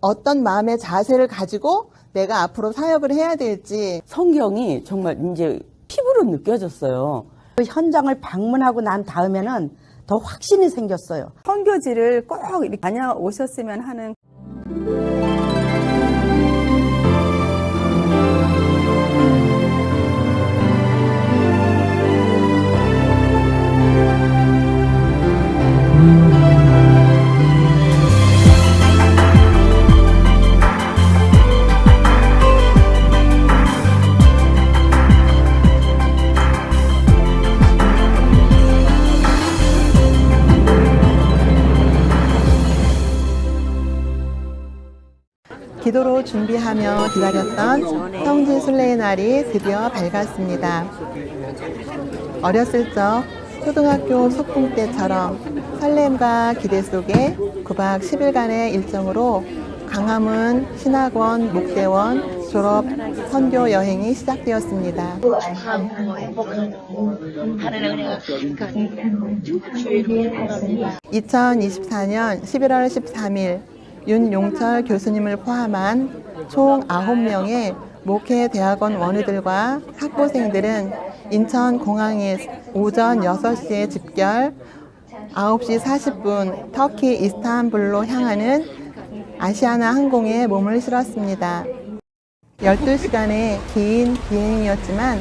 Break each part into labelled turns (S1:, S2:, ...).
S1: 어떤 마음의 자세를 가지고 내가 앞으로 사역을 해야 될지
S2: 성경이 정말 이제 피부로 느껴졌어요.
S3: 그 현장을 방문하고 난 다음에는 더 확신이 생겼어요.
S4: 선교지를 꼭 이렇게 다녀오셨으면 하는.
S1: 기도로 준비하며 기다렸던 성지 순례의 날이 드디어 밝았습니다. 어렸을 적 초등학교 소풍 때처럼 설렘과 기대 속에 9박 10일간의 일정으로 광화문, 신학원, 목대원 졸업 선교 여행이 시작되었습니다. 2024년 11월 13일 윤용철 교수님을 포함한 총 9명의 목회대학원 원우들과 학부생들은 인천공항에 오전 6시에 집결 9시 40분 터키 이스탄불로 향하는 아시아나 항공에 몸을 실었습니다. 12시간의 긴 비행이었지만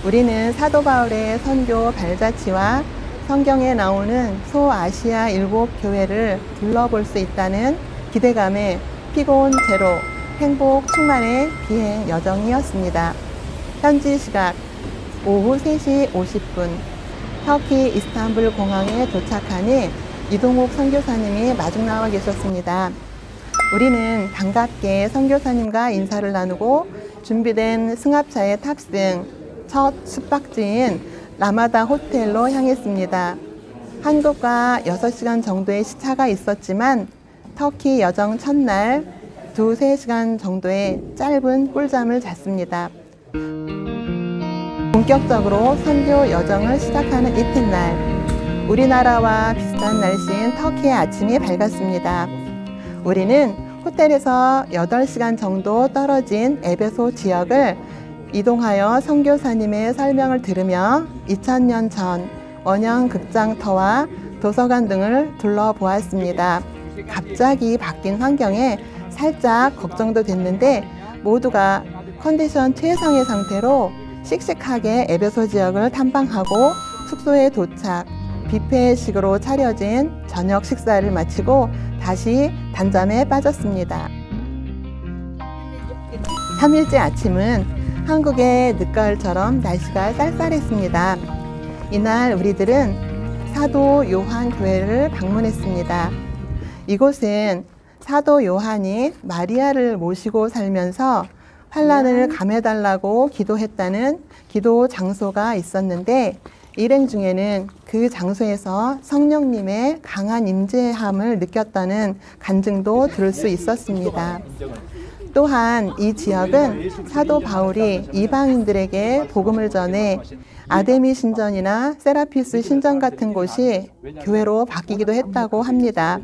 S1: 우리는 사도 바울의 선교 발자취와 성경에 나오는 소아시아 7교회를 둘러볼 수 있다는 기대감에 피곤 제로, 행복 충만의 비행 여정이었습니다. 현지 시각 오후 3시 50분 터키 이스탄불 공항에 도착하니 이동욱 선교사님이 마중 나와 계셨습니다. 우리는 반갑게 선교사님과 인사를 나누고 준비된 승합차에 탑승, 첫 숙박지인 라마다 호텔로 향했습니다. 한국과 6시간 정도의 시차가 있었지만 터키 여정 첫날 2-3시간 정도의 짧은 꿀잠을 잤습니다. 본격적으로 선교 여정을 시작하는 이튿날, 우리나라와 비슷한 날씨인 터키의 아침이 밝았습니다. 우리는 호텔에서 8시간 정도 떨어진 에베소 지역을 이동하여 선교사님의 설명을 들으며 2000년 전 원형 극장터와 도서관 등을 둘러보았습니다. 갑자기 바뀐 환경에 살짝 걱정도 됐는데 모두가 컨디션 최상의 상태로 씩씩하게 에베소 지역을 탐방하고 숙소에 도착, 뷔페식으로 차려진 저녁 식사를 마치고 다시 단잠에 빠졌습니다. 3일째 아침은 한국의 늦가을처럼 날씨가 쌀쌀했습니다. 이날 우리들은 사도 요한 교회를 방문했습니다. 이곳은 사도 요한이 마리아를 모시고 살면서 환난을 감해달라고 기도했다는 기도 장소가 있었는데 일행 중에는 그 장소에서 성령님의 강한 임재함을 느꼈다는 간증도 들을 수 있었습니다. 또한 이 지역은 사도 바울이 이방인들에게 복음을 전해 아데미 신전이나 세라피스 신전 같은 곳이 교회로 바뀌기도 했다고 합니다.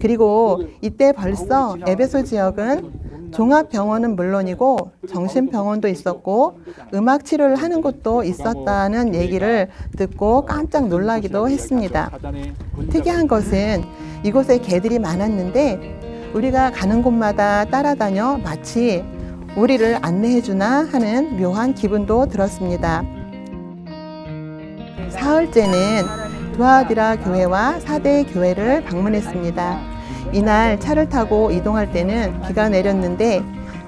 S1: 그리고 이때 벌써 에베소 지역은 종합병원은 물론이고 정신병원도 있었고 음악 치료를 하는 곳도 있었다는 얘기를 듣고 깜짝 놀라기도 했습니다. 특이한 것은 이곳에 개들이 많았는데 우리가 가는 곳마다 따라다녀 마치 우리를 안내해주나 하는 묘한 기분도 들었습니다. 사흘째는 두아디라 교회와 사대 교회를 방문했습니다. 이날 차를 타고 이동할 때는 비가 내렸는데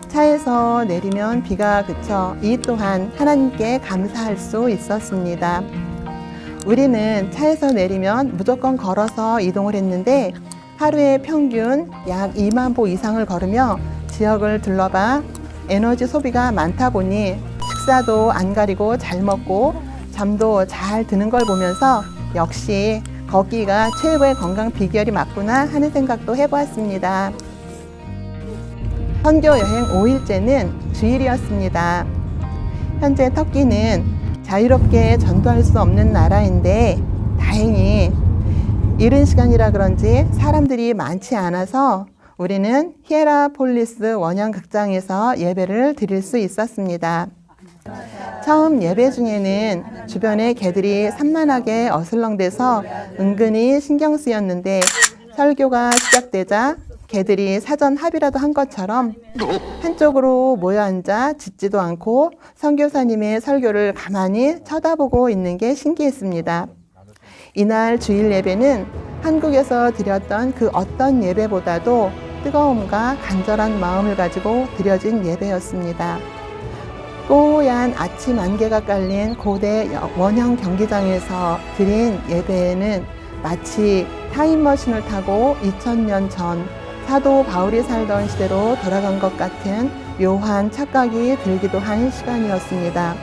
S1: 차에서 내리면 비가 그쳐 이 또한 하나님께 감사할 수 있었습니다. 우리는 차에서 내리면 무조건 걸어서 이동을 했는데 하루에 평균 약 2만 보 이상을 걸으며 지역을 둘러봐 에너지 소비가 많다 보니 식사도 안 가리고 잘 먹고 잠도 잘 드는 걸 보면서 역시 걷기가 최고의 건강 비결이 맞구나 하는 생각도 해보았습니다. 선교 여행 5일째는 주일이었습니다. 현재 터키는 자유롭게 전도할 수 없는 나라인데 다행히 이른 시간이라 그런지 사람들이 많지 않아서 우리는 히에라폴리스 원형극장에서 예배를 드릴 수 있었습니다. 처음 예배 중에는 주변에 개들이 산만하게 어슬렁대서 은근히 신경 쓰였는데 설교가 시작되자 개들이 사전 합의라도 한 것처럼 한쪽으로 모여 앉아 짖지도 않고 선교사님의 설교를 가만히 쳐다보고 있는 게 신기했습니다. 이날 주일 예배는 한국에서 드렸던 그 어떤 예배보다도 뜨거움과 간절한 마음을 가지고 드려진 예배였습니다. 뽀얀 아침 안개가 깔린 고대 원형 경기장에서 드린 예배에는 마치 타임머신을 타고 2000년 전 사도 바울이 살던 시대로 돌아간 것 같은 묘한 착각이 들기도 한 시간이었습니다.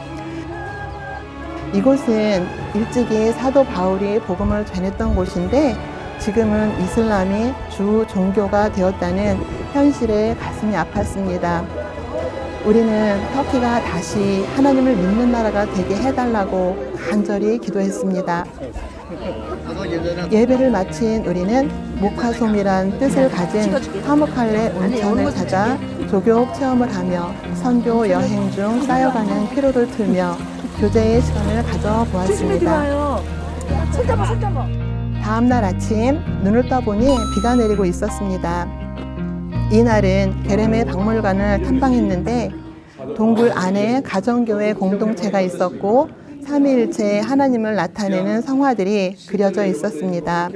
S1: 이곳은 일찍이 사도 바울이 복음을 전했던 곳인데 지금은 이슬람이 주 종교가 되었다는 현실에 가슴이 아팠습니다. 우리는 터키가 다시 하나님을 믿는 나라가 되게 해달라고 간절히 기도했습니다. 예배를 마친 우리는 모카솜이란 뜻을 가진 파무칼레 온천을 찾아 조교 체험을 하며 선교 여행 중 쌓여가는 피로를 풀며 교제의 시간을 가져보았습니다. 다음날 아침 눈을 떠보니 비가 내리고 있었습니다. 이날은 게레메 박물관을 탐방했는데 동굴 안에 가정교회 공동체가 있었고 삼위일체 하나님을 나타내는 성화들이 그려져 있었습니다.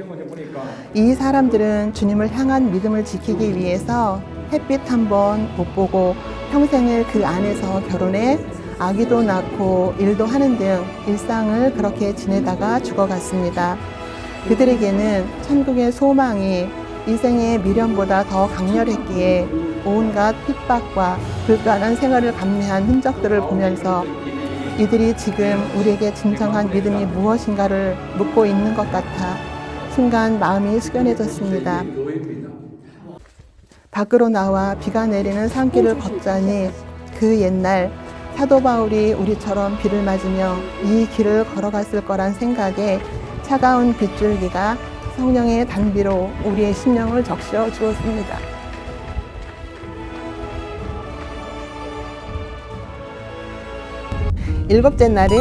S1: 이 사람들은 주님을 향한 믿음을 지키기 위해서 햇빛 한 번 못 보고 평생을 그 안에서 결혼해 아기도 낳고 일도 하는 등 일상을 그렇게 지내다가 죽어갔습니다. 그들에게는 천국의 소망이 이 생의 미련보다 더 강렬했기에 온갖 핍박과 불가능한 생활을 감내한 흔적들을 보면서 이들이 지금 우리에게 진정한 믿음이 무엇인가를 묻고 있는 것 같아 순간 마음이 숙연해졌습니다. 밖으로 나와 비가 내리는 산길을 걷자니 그 옛날 사도 바울이 우리처럼 비를 맞으며 이 길을 걸어갔을 거란 생각에 차가운 빗줄기가 성령의 단비로 우리의 심령을 적셔 주었습니다. 일곱째 날은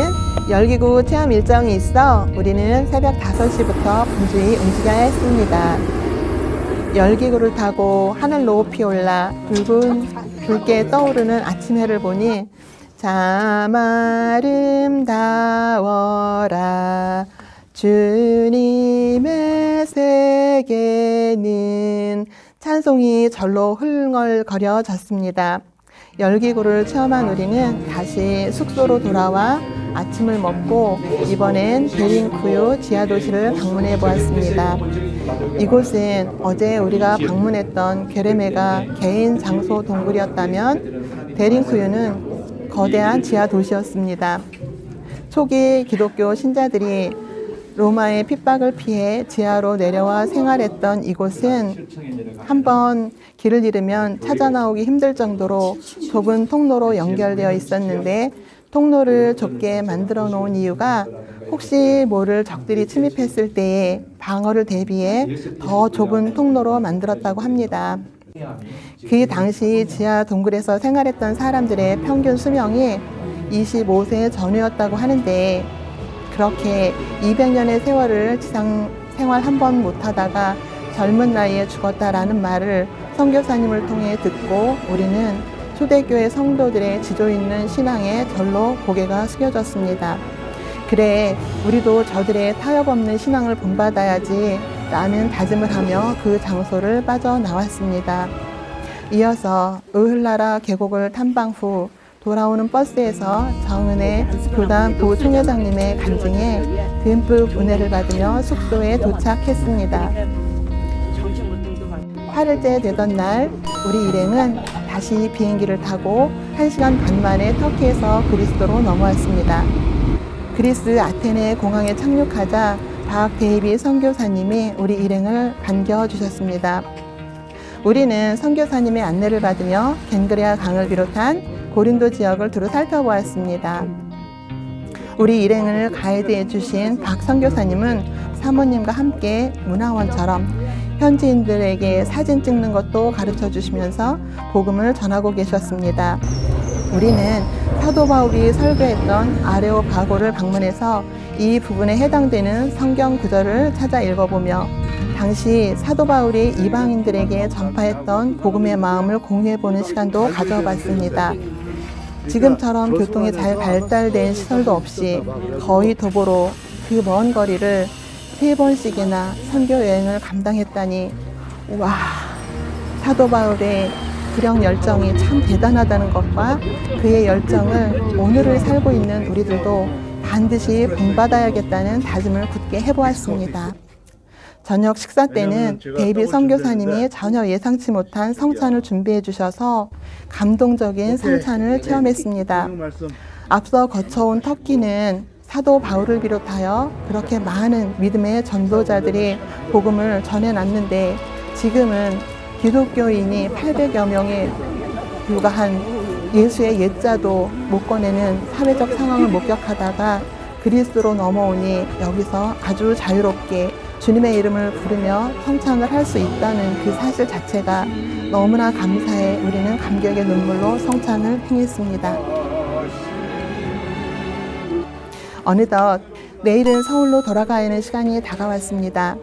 S1: 열기구 체험 일정이 있어 우리는 새벽 5시부터 분주히 움직여야 했습니다. 열기구를 타고 하늘 높이 올라 붉게 떠오르는 아침 해를 보니 참 아름다워라 주님의 세계는 찬송이 절로 흥얼거려졌습니다. 열기구를 체험한 우리는 다시 숙소로 돌아와 아침을 먹고 이번엔 데링쿠유 지하도시를 방문해 보았습니다. 이곳은 어제 우리가 방문했던 게레메가 개인 장소 동굴이었다면 데링쿠유는 거대한 지하도시였습니다. 초기 기독교 신자들이 로마의 핍박을 피해 지하로 내려와 생활했던 이곳은 한번 길을 잃으면 찾아 나오기 힘들 정도로 좁은 통로로 연결되어 있었는데 통로를 좁게 만들어 놓은 이유가 혹시 모를 적들이 침입했을 때에 방어를 대비해 더 좁은 통로로 만들었다고 합니다. 그 당시 지하 동굴에서 생활했던 사람들의 평균 수명이 25세 전후였다고 하는데 그렇게 200년의 세월을 지상 생활 한 번 못하다가 젊은 나이에 죽었다라는 말을 선교사님을 통해 듣고 우리는 초대교회 성도들의 지조 있는 신앙에 절로 고개가 숙여졌습니다. 그래, 우리도 저들의 타협 없는 신앙을 본받아야지 라는 다짐을 하며 그 장소를 빠져나왔습니다. 이어서 의흘나라 계곡을 탐방 후 돌아오는 버스에서 정은혜 교단 부총회장님의 간증에 듬뿍 은혜를 받으며 숙소에 도착했습니다. 8일째 되던 날 우리 일행은 다시 비행기를 타고 1시간 반 만에 터키에서 그리스도로 넘어왔습니다. 그리스 아테네 공항에 착륙하자 박 데이비 선교사님이 우리 일행을 반겨주셨습니다. 우리는 선교사님의 안내를 받으며 겐그레아 강을 비롯한 고린도 지역을 두루 살펴보았습니다. 우리 일행을 가이드해 주신 박 선교사님은 사모님과 함께 문화원처럼 현지인들에게 사진 찍는 것도 가르쳐 주시면서 복음을 전하고 계셨습니다. 우리는 사도 바울이 설교했던 아레오파고를 방문해서 이 부분에 해당되는 성경 구절을 찾아 읽어보며 당시 사도 바울이 이방인들에게 전파했던 복음의 마음을 공유해보는 시간도 가져봤습니다. 지금처럼 교통이 잘 발달된 시설도 없이 거의 도보로 그 먼 거리를 3번씩이나 선교 여행을 감당했다니, 와, 사도 바울의 구령 열정이 참 대단하다는 것과 그의 열정을 오늘을 살고 있는 우리들도 반드시 본받아야겠다는 다짐을 굳게 해보았습니다. 저녁 식사 때는 데이비 선교사님이 전혀 예상치 못한 성찬을 준비해 주셔서 감동적인 성찬을 체험했습니다. 앞서 거쳐온 터키는 사도 바울을 비롯하여 그렇게 많은 믿음의 전도자들이 복음을 전해놨는데 지금은 기독교인이 800여 명에 불과한 예수의 옛자도 못 꺼내는 사회적 상황을 목격하다가 그리스도로 넘어오니 여기서 아주 자유롭게 주님의 이름을 부르며 성찬을 할 수 있다는 그 사실 자체가 너무나 감사해 우리는 감격의 눈물로 성찬을 행했습니다. 어느덧 내일은 서울로 돌아가야 하는 시간이 다가왔습니다.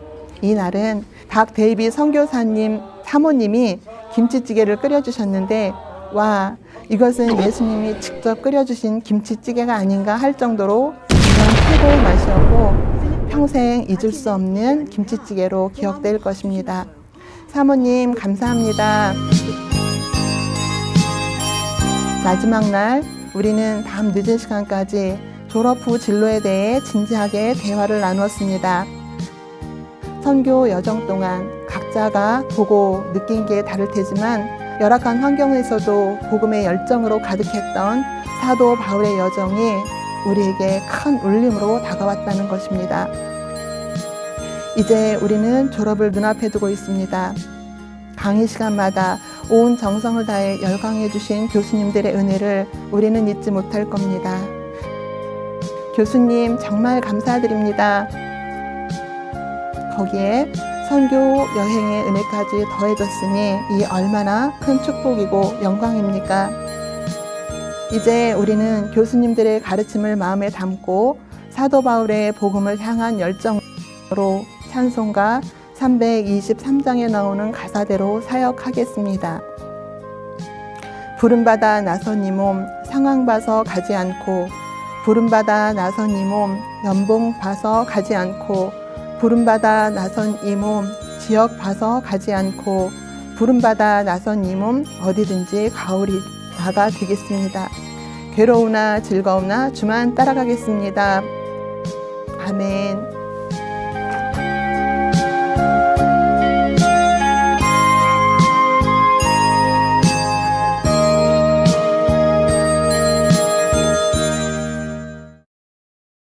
S1: 이 날은 박 데이비 선교사님 사모님이 김치찌개를 끓여주셨는데 와, 이것은 예수님이 직접 끓여주신 김치찌개가 아닌가 할 정도로 그냥 최고의 맛이었고 평생 잊을 수 없는 김치찌개로 기억될 것입니다. 사모님 감사합니다. 마지막 날 우리는 밤 늦은 시간까지 졸업 후 진로에 대해 진지하게 대화를 나누었습니다. 선교 여정 동안 각자가 보고 느낀 게 다를 테지만 열악한 환경에서도 복음의 열정으로 가득했던 사도 바울의 여정이 우리에게 큰 울림으로 다가왔다는 것입니다. 이제 우리는 졸업을 눈앞에 두고 있습니다. 강의 시간마다 온 정성을 다해 열강해 주신 교수님들의 은혜를 우리는 잊지 못할 겁니다. 교수님 정말 감사드립니다. 거기에 선교 여행의 은혜까지 더해졌으니 이 얼마나 큰 축복이고 영광입니까? 이제 우리는 교수님들의 가르침을 마음에 담고 사도 바울의 복음을 향한 열정으로 찬송가 323장에 나오는 가사대로 사역하겠습니다. 부름받아 나선 이 몸 상황 봐서 가지 않고 부름받아 나선 이 몸 연봉 봐서 가지 않고 부름받아 나선 이 몸 지역 봐서 가지 않고 부름받아 나선 이 몸 어디든지 가오리 나가 되겠습니다. 괴로우나 즐거우나 주만 따라가겠습니다. 아멘.